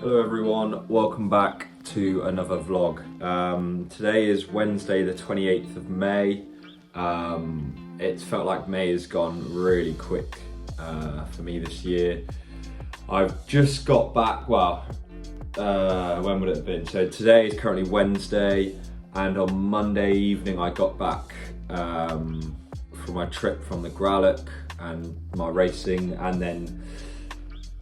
Hello everyone, welcome back to another vlog. Today is Wednesday the 28th of May. It's felt like May has gone really quick for me this year. I've just got back, when would it have been? So today is currently Wednesday, and on Monday evening I got back from my trip from the Gralloch and my racing, and then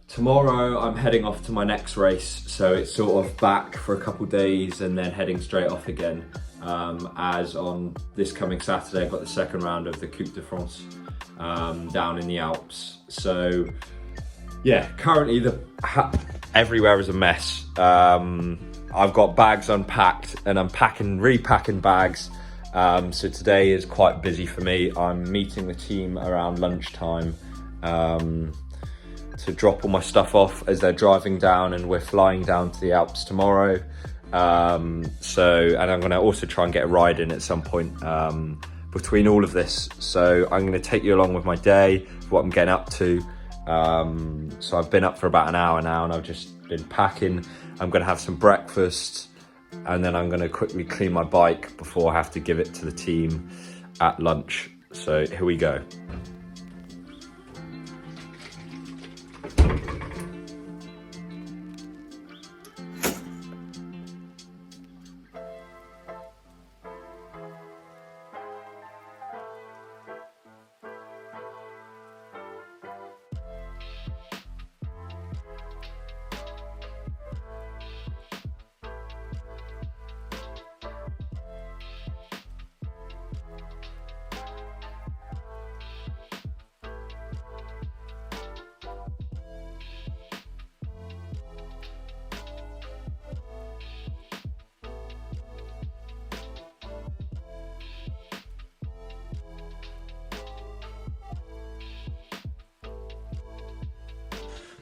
tomorrow I'm heading off to my next race, so it's sort of back for a couple days and then heading straight off again. As on this coming Saturday I've got the second round of the Coupe de France down in the Alps. So yeah, currently everywhere is a mess. I've got bags unpacked and I'm repacking bags. So today is quite busy for me. I'm meeting the team around lunchtime to drop all my stuff off as they're driving down, and we're flying down to the Alps tomorrow. And I'm going to also try and get a ride in at some point between all of this. So I'm going to take you along with my day, what I'm getting up to. So I've been up for about an hour now and I've just been packing. I'm going to have some breakfast and then I'm going to quickly clean my bike before I have to give it to the team at lunch. So here we go.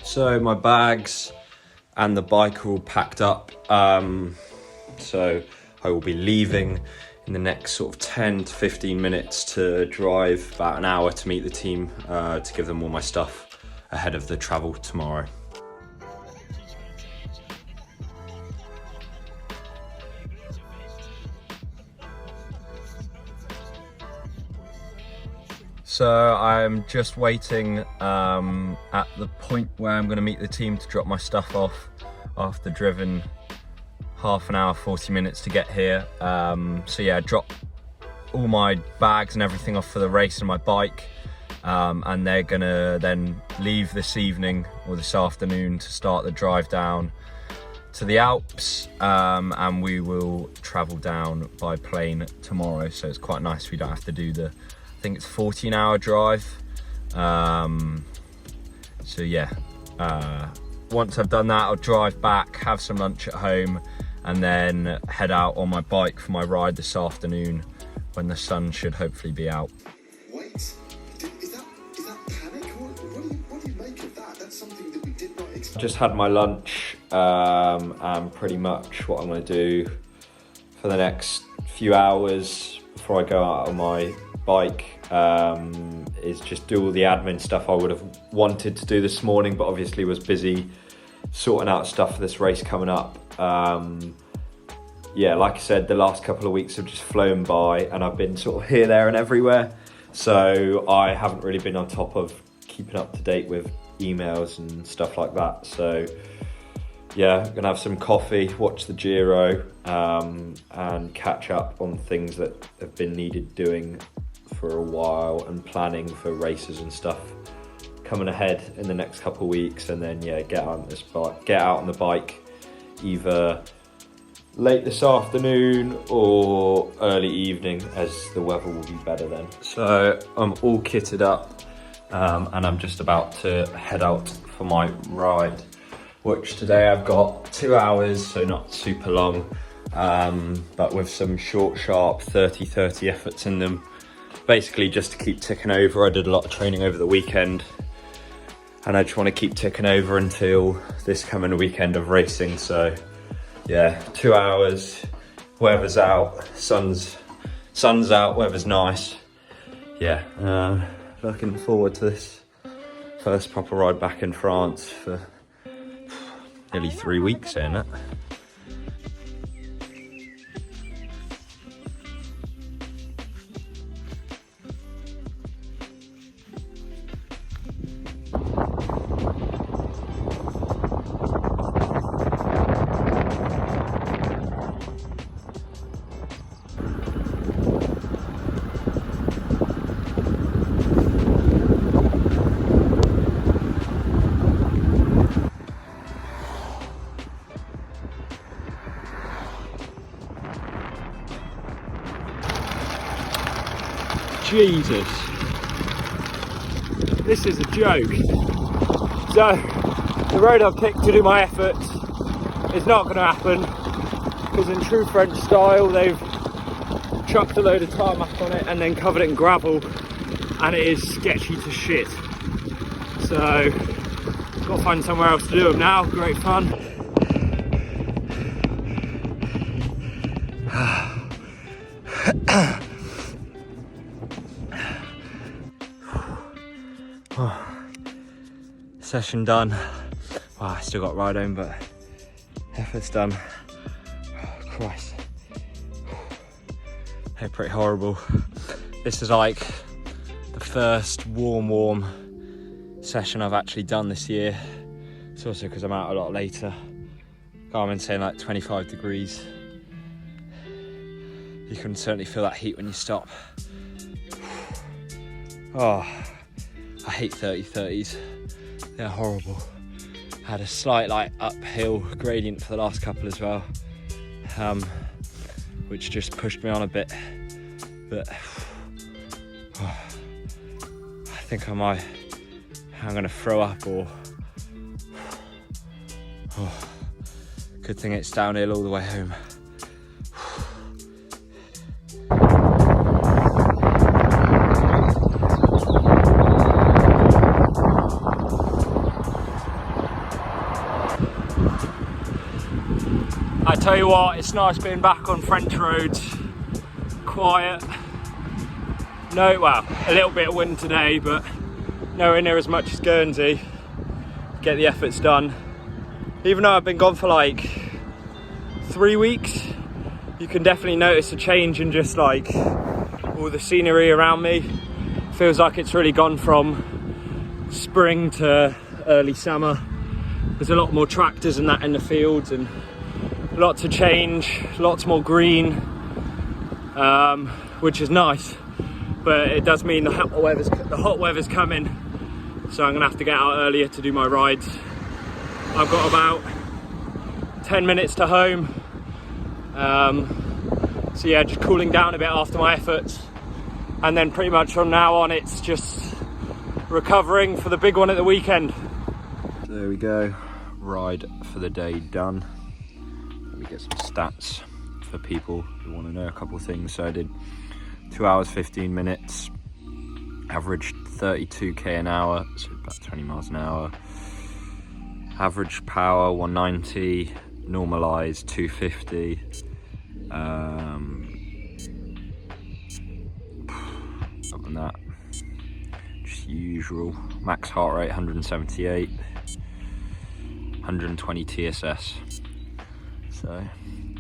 So my bags and the bike are all packed up. So I will be leaving in the next sort of 10 to 15 minutes to drive about an hour to meet the team, to give them all my stuff ahead of the travel tomorrow. So I'm just waiting at the point where I'm going to meet the team to drop my stuff off after driven half an hour, 40 minutes to get here. So yeah, drop all my bags and everything off for the race and my bike. And they're going to then leave this evening or this afternoon to start the drive down to the Alps. And we will travel down by plane tomorrow. So it's quite nice we don't have to do I think it's a 14-hour drive. So yeah, once I've done that, I'll drive back, have some lunch at home, and then head out on my bike for my ride this afternoon when the sun should hopefully be out. Wait, is that panic? What do you make of that? That's something that we did not expect. Just had my lunch, and pretty much what I'm going to do for the next few hours before I go out on my bike is just do all the admin stuff I would have wanted to do this morning, but obviously was busy sorting out stuff for this race coming up. Yeah, like I said, the last couple of weeks have just flown by and I've been sort of here, there and everywhere, so I haven't really been on top of keeping up to date with emails and stuff like that. So yeah, I'm gonna have some coffee, watch the Giro, and catch up on things that have been needed doing for a while and planning for races and stuff coming ahead in the next couple of weeks. And then yeah, get out on the bike either late this afternoon or early evening, as the weather will be better then. So I'm all kitted up, and I'm just about to head out for my ride, which today I've got 2 hours, so not super long, but with some short, sharp 30 efforts in them. Basically just to keep ticking over. I did a lot of training over the weekend and I just want to keep ticking over until this coming weekend of racing. So yeah, 2 hours, weather's out, sun's out, weather's nice. Yeah, looking forward to this first proper ride back in France for nearly 3 weeks in it. Jesus, this is a joke. So, the road I've picked to do my efforts is not going to happen, because in true French style they've chucked a load of tarmac on it and then covered it in gravel, and it is sketchy to shit. So, got to find somewhere else to do them now. Great fun. Session done. Wow, I still got a ride home, but effort's done. Oh, Christ. They're pretty horrible. This is like the first warm session I've actually done this year. It's also because I'm out a lot later. I'm saying like 25 degrees. You can certainly feel that heat when you stop. Oh, I hate 30s. They're horrible. Had a slight like uphill gradient for the last couple as well, which just pushed me on a bit. But I think I'm gonna throw up, or good thing it's downhill all the way home. I tell you what, it's nice being back on French roads. Quiet. No, well, a little bit of wind today, but nowhere near as much as Guernsey. Get the efforts done. Even though I've been gone for like 3 weeks, you can definitely notice a change in just like all the scenery around me. Feels like it's really gone from spring to early summer. There's a lot more tractors and that in the fields, and lots of change, lots more green, which is nice. But it does mean the hot weather's coming, so I'm gonna have to get out earlier to do my rides. I've got about 10 minutes to home, so yeah, just cooling down a bit after my efforts, and then pretty much from now on it's just recovering for the big one at the weekend. So there we go, ride for the day done. Let me get some stats for people who want to know a couple of things. So I did 2 hours 15 minutes, averaged 32k an hour, so about 20 miles an hour. Average power 190, normalized 250. Other than that, just usual. Max heart rate 178, 120 TSS. So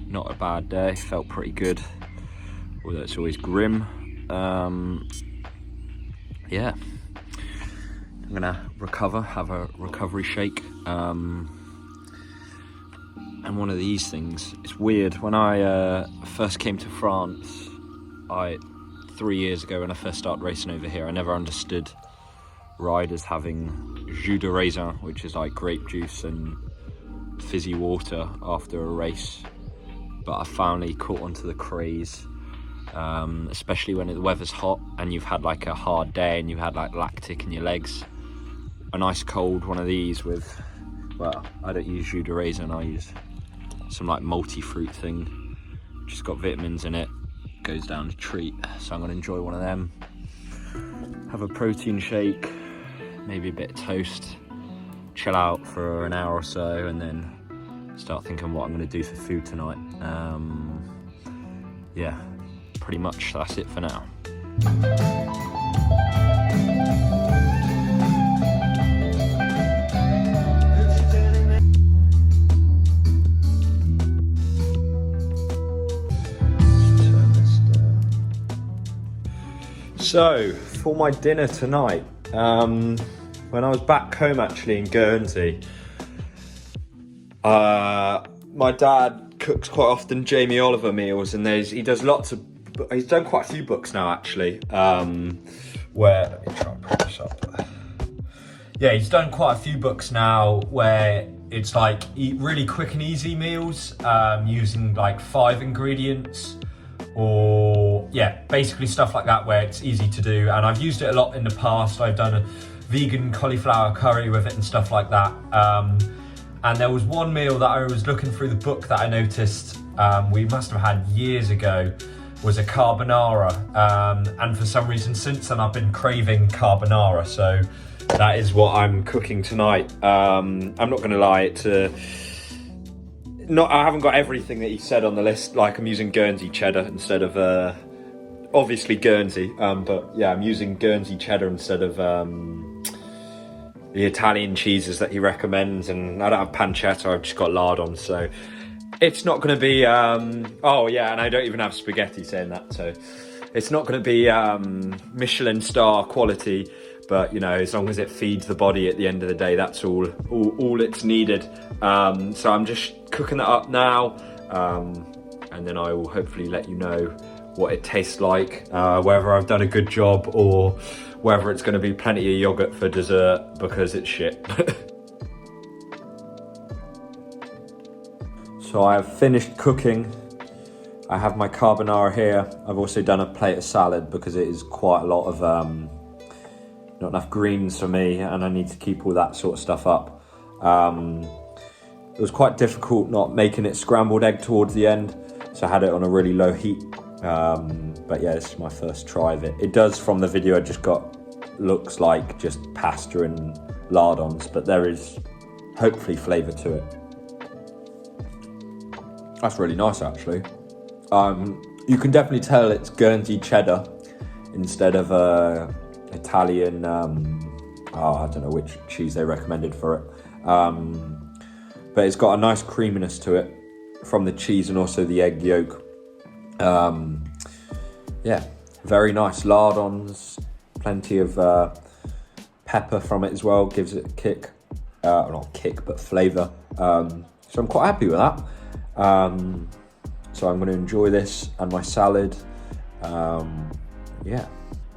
not a bad day, felt pretty good, although it's always grim. Yeah, I'm gonna recover, have a recovery shake, and one of these things, it's weird, when I first came to France 3 years ago, when I first started racing over here, I never understood riders having jus de raisin, which is like grape juice and fizzy water after a race. But I finally caught onto the craze, especially when the weather's hot and you've had like a hard day and you've had like lactic in your legs. A nice cold one of these with, well, I don't use jus de raisin, I use some like multi-fruit thing, just got vitamins in it, goes down a treat. So I'm gonna enjoy one of them, have a protein shake, maybe a bit of toast, chill out for an hour or so, and then start thinking what I'm going to do for food tonight. Yeah, pretty much that's it for now. So, for my dinner tonight, when I was back home actually in Guernsey, my dad cooks quite often Jamie Oliver meals, and he does he's done quite a few books now actually, where, let me try and put this up. Yeah, he's done quite a few books now where it's like really quick and easy meals, using like 5 ingredients, or yeah, basically stuff like that where it's easy to do. And I've used it a lot in the past. I've done a vegan cauliflower curry with it and stuff like that. And there was one meal that I was looking through the book that I noticed we must have had years ago, was a carbonara. And for some reason since then I've been craving carbonara. So that is what I'm cooking tonight. I'm not going to lie, I haven't got everything that he said on the list. Like, I'm using Guernsey cheddar instead of obviously Guernsey, but yeah, I'm using Guernsey cheddar instead of the Italian cheeses that he recommends, and I don't have pancetta, I've just got lardons, so it's not going to be oh yeah, and I don't even have spaghetti, saying that, so it's not going to be Michelin star quality, but you know, as long as it feeds the body at the end of the day, that's all it's needed. So I'm just cooking that up now, and then I will hopefully let you know what it tastes like, whether I've done a good job or whether it's going to be plenty of yogurt for dessert because it's shit. So I've finished cooking. I have my carbonara here. I've also done a plate of salad because it is quite a lot of not enough greens for me, and I need to keep all that sort of stuff up. It was quite difficult not making it scrambled egg towards the end, so I had it on a really low heat. But yeah, this is my first try of it. It does, from the video I just got, looks like just pasta and lardons, but there is hopefully flavour to it. That's really nice actually. You can definitely tell it's Guernsey cheddar instead of Italian, I don't know which cheese they recommended for it. But it's got a nice creaminess to it from the cheese and also the egg yolk. Yeah, very nice. Lardons, plenty of pepper from it as well, gives it a kick. Not kick, but flavour. So I'm quite happy with that. So I'm going to enjoy this and my salad. Yeah.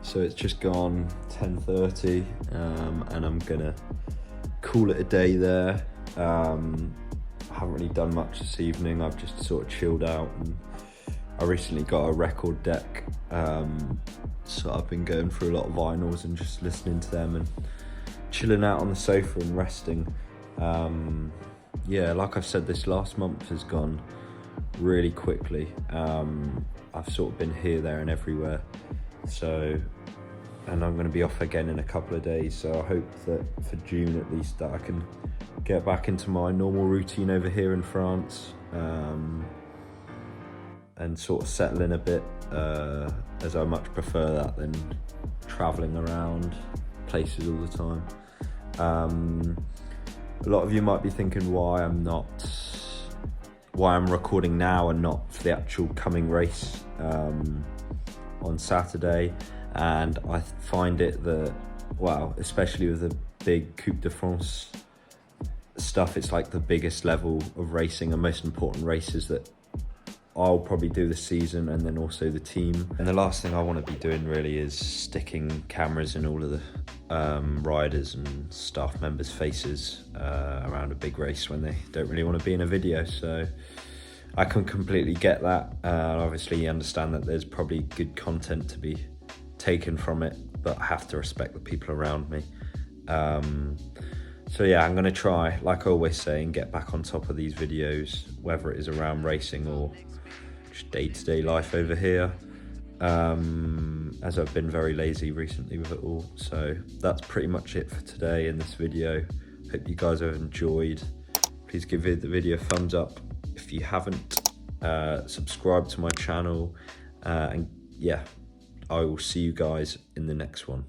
So it's just gone 10:30, and I'm gonna call it a day there. I haven't really done much this evening. I've just sort of chilled out, and I recently got a record deck, so I've been going through a lot of vinyls and just listening to them and chilling out on the sofa and resting. Yeah, like I've said, this last month has gone really quickly. I've sort of been here, there and everywhere. So, and I'm going to be off again in a couple of days, so I hope that for June at least that I can get back into my normal routine over here in France, and sort of settle in a bit, as I much prefer that than travelling around places all the time. A lot of you might be thinking why I'm recording now and not for the actual coming race on Saturday, and I find it that, well, especially with the big Coupe de France stuff, it's like the biggest level of racing and most important races that I'll probably do this season, and then also the team. And the last thing I want to be doing really is sticking cameras in all of the riders and staff members' faces around a big race when they don't really want to be in a video. So I can completely get that. Obviously understand that there's probably good content to be taken from it, but I have to respect the people around me. So yeah, I'm going to try, like I always say, and get back on top of these videos, whether it is around racing or just day-to-day life over here, as I've been very lazy recently with it all. So that's pretty much it for today in this video. Hope you guys have enjoyed. Please give the video a thumbs up if you haven't. Subscribe to my channel, and yeah, I will see you guys in the next one.